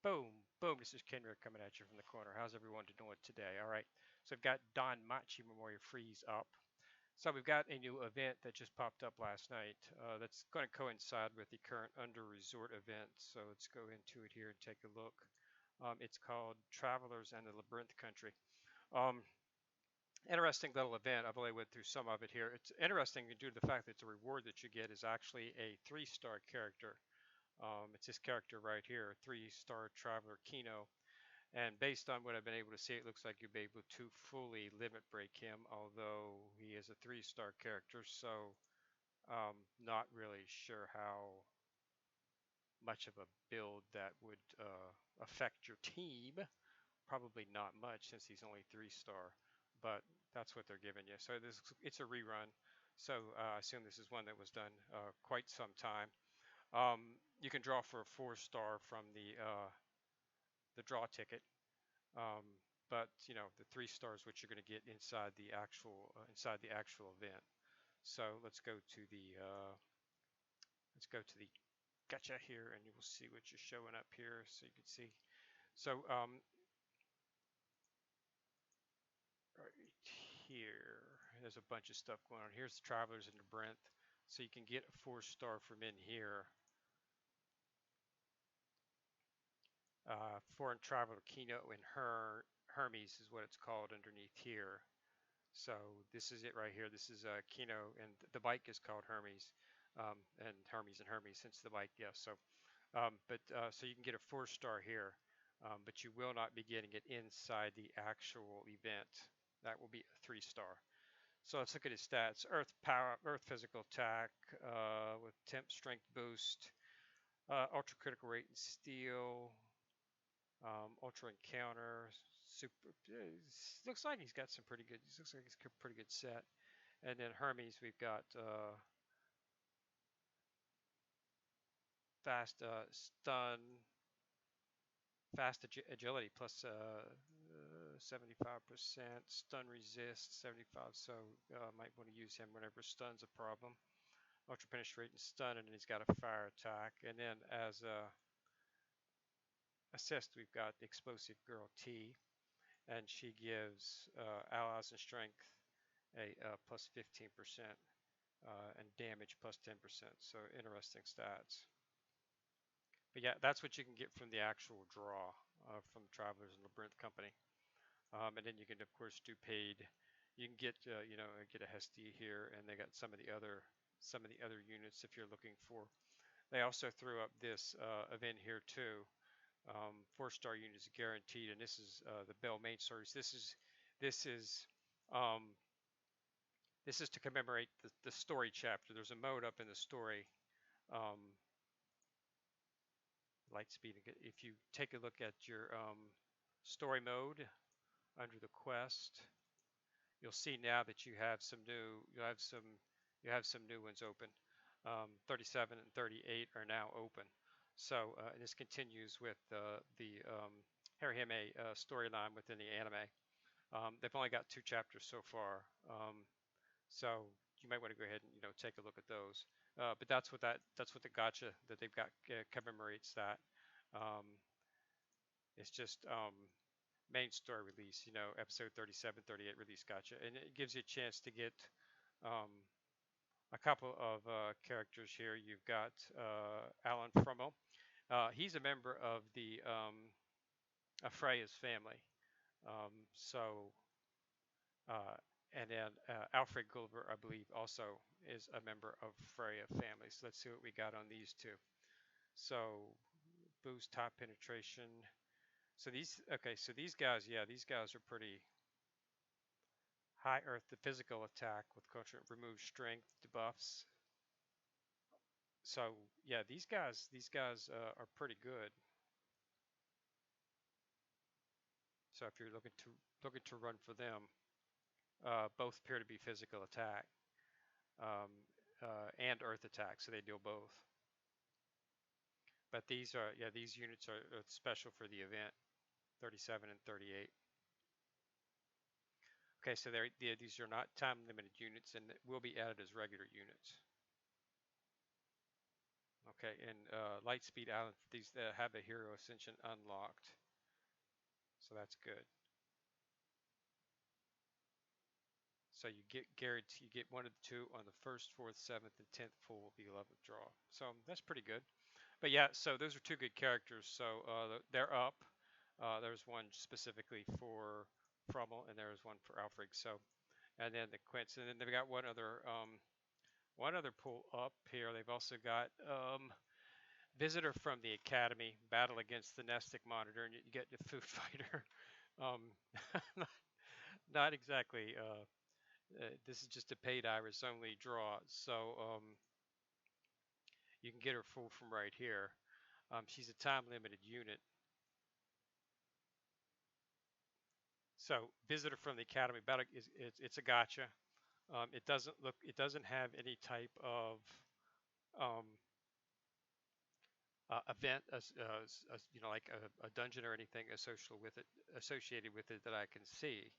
Boom, boom. This is Kenrick coming at you from the corner. How's everyone doing today? All right. So I've got DanMachi Memoria Freeze up. So we've got a new event that just popped up last night that's going to coincide with the current Under Resort event. So let's go into it here and take a look. It's called Travelers and the Labyrinth Country. Um, Interesting little event. I've only went through some of it here. It's interesting due to the fact that the reward that you get is actually a 3-star character. It's this character right here, 3-star Traveler Kino. And based on what I've been able to see, it looks like you'll be able to fully limit break him, although he is a 3-star character, so not really sure how much of a build that would affect your team. Probably not much since he's only 3-star, but that's what they're giving you. So it's a rerun. So I assume this is one that was done quite some time. You can draw for a 4-star from the draw ticket. Um, but you know the 3 stars which you're going to get inside the actual event. So let's go to the gotcha here, and you will see what you're showing up here, so you can see. So right here, there's a bunch of stuff going on. Here's the Travelers in the Labyrinth, so you can get a 4-star from in here. Foreign Traveler Kino and Hermes is what it's called underneath here. So this is it right here. This is Kino, and the bike is called Hermes, and Hermes, since the bike, yeah. So, so you can get a 4-star here, but you will not be getting it inside the actual event. That will be a 3-star. So let's look at his stats: Earth power, Earth physical attack with temp strength boost, ultra critical rate and steel, ultra encounter, super. Looks like he's got some pretty good. Looks like he's a pretty good set. And then Hermes, we've got fast stun, fast agility plus 75%, stun resist 75. So might want to use him whenever stun's a problem. Ultra penetrate and stun, and then he's got a fire attack. And then as a assist, we've got the explosive girl T, and she gives allies and strength a plus 15%. And damage plus 10%. So interesting stats. But yeah, that's what you can get from the actual draw from Travelers and Labyrinth Company. And then you can of course do paid. You can get get a Hestia here, and they got some of the other units if you're looking for. They also threw up this event here too. 4-star units guaranteed, and this is the Bell main series. This is um, this is to commemorate the story chapter. There's a mode up in the story. Um, light speed. If you take a look at your story mode under the quest, you'll see now that you have some new ones open. 37 and 38 are now open. So and this continues with the Harihime storyline within the anime. They've only got 2 chapters so far. So you might want to go ahead and take a look at those. But that's what the gotcha that they've got commemorates that. Um, it's just main story release, episode 37, 38 release gotcha, and it gives you a chance to get um, a couple of characters here. You've got Alan Frummel. He's a member of the Freya's family. So uh, and then Alfred Gulliver, I believe, also is a member of Freya family. So let's see what we got on these two. So boost top penetration. So these guys, yeah, these guys are pretty high earth. The physical attack with culture remove strength debuffs. So yeah, these guys are pretty good. So if you're looking to run for them, both appear to be physical attack and earth attack, so they deal both. But these units are special for the event, 37 and 38. Okay, so these are not time limited units and will be added as regular units. Okay, and Lightspeed Island for these that have a hero ascension unlocked. So that's good. So you get guaranteed, you get one of the two on the first, fourth, seventh, and 10th pull will be 11th draw. So that's pretty good. But yeah, so those are two good characters. So they're up. There's one specifically for Frummel, and there's one for Alfred. So, and then the Quince, and then they've got one other pull up here. They've also got Visitor from the Academy, Battle against the Nestic Monitor, and you get the Food Fighter. um, not, not exactly. This is just a paid iris only draw, so you can get her full from right here. She's a time limited unit. So Visitor from the Academy, it's a gotcha. It doesn't have any type of um, event, like a dungeon or anything associated with it that I can see.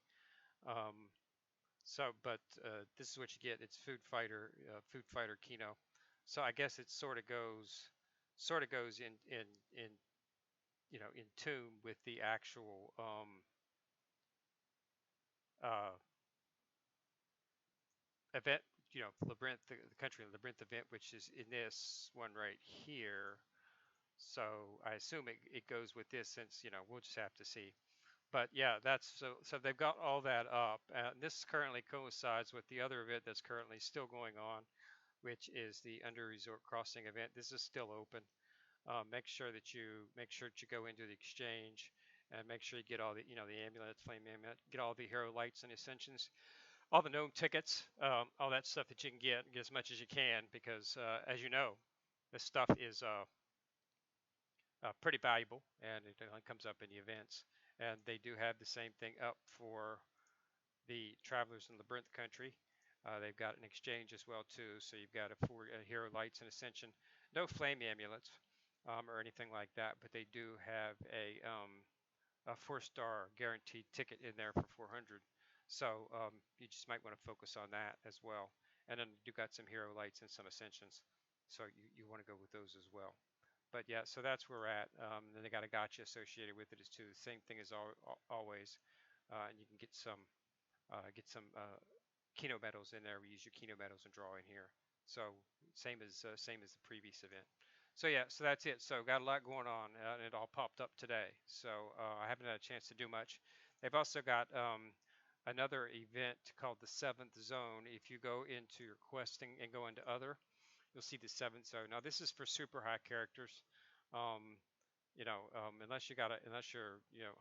Um, but this is what you get. It's Food Fighter Kino. So I guess it sort of goes in in tune with the actual uh, event. Labyrinth, the country Labyrinth event, which is in this one right here. So I assume it goes with this, since we'll just have to see. But yeah, that's so they've got all that up, and this currently coincides with the other event that's currently still going on, which is the Under Resort Crossing event. This is still open. Make sure that you go into the exchange and make sure you get all the the amulets, flame amulet, get all the hero lights and ascensions, all the gnome tickets, all that stuff that you can get as much as you can, because as you know, this stuff is pretty valuable, and it only comes up in the events. And they do have the same thing up for the Travelers in Labyrinth Country. They've got an exchange as well too, so you've got a hero lights and ascension. No flame amulets or anything like that, but they do have a 4-star guaranteed ticket in there for 400. So you just might want to focus on that as well. And then you got some hero lights and some ascensions, so you want to go with those as well. But yeah, so that's where we're at. Then they got a gotcha associated with it as too. The same thing as always, and you can get some Kino medals in there. We use your Kino medals and draw in here. So same as the previous event. So yeah, so that's it. So got a lot going on, and it all popped up today. So I haven't had a chance to do much. They've also got another event called the Seventh Zone. If you go into your questing and go into other, you'll see the Seventh Zone. Now this is for super high characters. Um, unless you're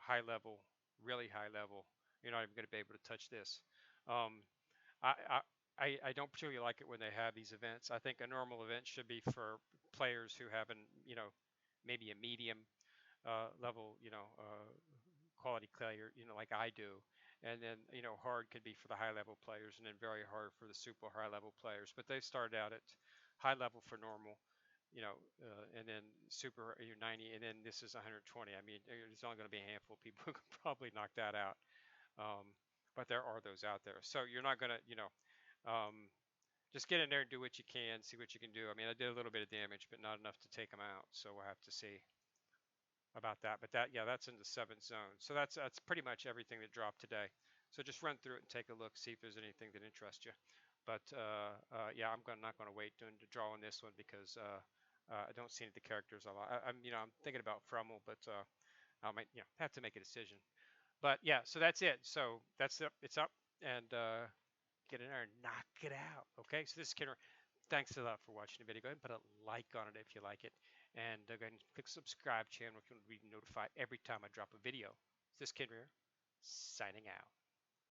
high level, really high level, you're not even going to be able to touch this. Um, I, I don't particularly like it when they have these events. I think a normal event should be for players who have maybe a medium level, quality player, like I do. And then, hard could be for the high level players, and then very hard for the super high level players. But they started out at high level for normal, and then super 90, and then this is 120. I mean, there's only going to be a handful of people who can probably knock that out. Um, but there are those out there. So you're not going to, just get in there and do what you can, see what you can do. I mean, I did a little bit of damage, but not enough to take them out. So we'll have to see about that. But yeah, that's in the 7th zone. So that's pretty much everything that dropped today. So just run through it and take a look, see if there's anything that interests you. But yeah, not going to wait to draw on this one, because I don't see any of the characters a lot. I'm thinking about Frummel, but I might have to make a decision. But yeah, so that's it. So that's it. It's up, and get in there and knock it out. Okay, so this is Kenner. Thanks a lot for watching the video. Go ahead and put a like on it if you like it, and go ahead and click subscribe channel if you want to be notified every time I drop a video. This is Kenner, signing out.